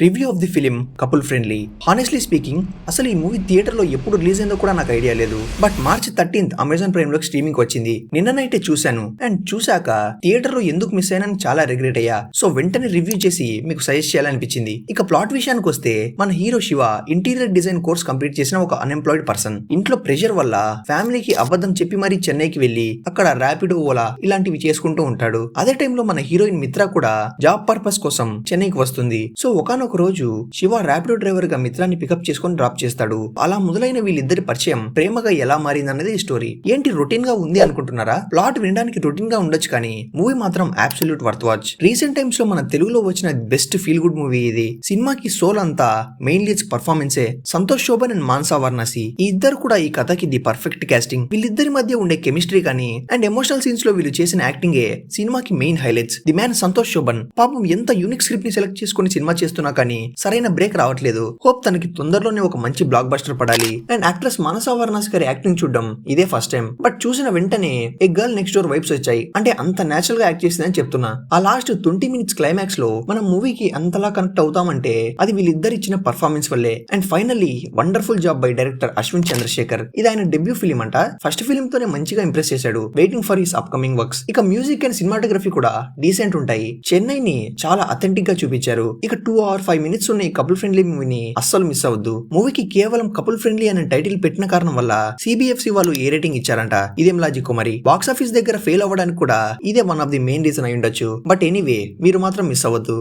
Review of the film couple friendly. Honestly speaking, అసలు ఈ movie థియేటర్లో ఎప్పుడు రిలీజ్ అయిందో కూడా నాకు ఐడియా లేదు. But March 13th Amazon prime లో స్ట్రీమింగ్ వచ్చింది. నిన్న నైటే చూశాను. అండ్ చూశాక థియేటర్లో ఎందుకు మిస్ అయినా చాలా రిగ్రెట్ అయ్యా. సో వెంటనే రివ్యూ చేసి మీకు సజెస్ట్ చేయాలనిపించింది. ఇక ప్లాట్ విషయానికి వస్తే, మన hero Shiva interior design course complete చేసిన ఒక అన్ఎంప్లాయిడ్ పర్సన్. ఇంట్లో ప్రెషర్ వల్ల ఫ్యామిలీకి అబద్ధం చెప్పి మరీ చెన్నైకి వెళ్లి అక్కడ ర్యాపిడో, ఓలా ఇలాంటివి చేసుకుంటూ ఉంటాడు. అదే టైంలో మన హీరోయిన్ మిత్ర కూడా జాబ్ పర్పస్ కోసం చెన్నైకి వస్తుంది. సో ఒకనొక రోజు శివ ర్యాపిడో డ్రైవర్ గా మిత్రాన్ని పికప్ చేసుకుని డ్రాప్ చేస్తాడు. అలా మొదలైన వీళ్ళిద్దరి పరిచయం ప్రేమగా ఎలా మారిందన్నది ఈ స్టోరీ. ఏంటి రొటీన్ గా ఉంది అనుకుంటున్నారా? ప్లాట్ వినడానికి రొటీన్ గా ఉండొచ్చు, కానీ మూవీ మాత్రం absolute worth watch. Recent times లో మన తెలుగులో వచ్చిన బెస్ట్ ఫీల్ గుడ్ మూవీ ఇది. సినిమాకి సోల్ అంతా మెయిన్ లీడ్స్ పర్ఫార్మెన్సే. సంతోష్ శోభన్ అండ్ మాన్సా వారణాసి ఈ ఇద్దరు కూడా ఈ కథకి ది పర్ఫెక్ట్ కాస్టింగ్. వీళ్ళిద్దరి మధ్య ఉండే కెమిస్ట్రీ కానీ అండ్ ఎమోషనల్ సీన్స్ లో వీళ్ళు చేసిన యాక్టింగే సినిమాకి main highlights. The man Santosh Sobhan పాపం ఎంత యూనిక్ స్క్రిప్ట్ ని సెలెక్ట్ చేసుకుని సినిమా చేస్తున్నా కానీ సరైన బ్రేక్ రావట్లేదు. హోప్ తనకి తొందరలోనే ఒక మంచి బ్లాక్ బస్టర్ పడాలి. అండ్ యాక్ట్రెస్ మానసా వారణాసి గారి యాక్టింగ్ చూడడం ఇదే ఫస్ట్ టైం. బట్ చూసిన వెంటనే ఏ గర్ల్ నెక్స్ట్ డోర్ వైబ్స్ వచ్చాయి. అంటే అంత నేచురల్ గా యాక్ట్ చేసిందని చెప్తున్నా. ఆ లాస్ట్ 20 minutes క్లైమాక్స్ లో మనం మూవీకి అంతలా కనెక్ట్ అవుతామంటే అది వీళ్ళిద్దరు ఇచ్చిన పర్ఫార్మెన్స్ వల్లే. And finally wonderful job by director Ashwin Chandrasekhar. ఇది ఆయన డెబ్యూ ఫిలిం అంట. ఫస్ట్ ఫిలిం తోనే మంచిగా ఇంప్రెస్ చేశాడు. Waiting for his upcoming works. ఇక మ్యూజిక్ అండ్ సినిమాటోగ్రఫీ కూడా డీసెంట్ ఉంటాయి. చెన్నైని చాలా అథెంటిక్ గా చూపించారు. ఇక 2 hours 5 minutes ఉన్న ఈ కపుల్ ఫ్రెండ్లీ మూవీని అస్సలు మిస్ అవద్దు. మూవీకి కేవలం కపుల్ ఫ్రెండ్లీ అనే టైటిల్ పెట్టిన కారణం వల్ల సిబిఎఫ్సి వాళ్ళు ఏ రేటింగ్ ఇచ్చారంట. ఇదేం లాజిక్ మరి? బాక్స్ ఆఫీస్ దగ్గర ఫెయిల్ అవ్వడానికి కూడా ఇదే one of the main reason అయి ఉండొచ్చు. బట్ ఎనీవే, మీరు మాత్రం మిస్ అవ్వద్దు.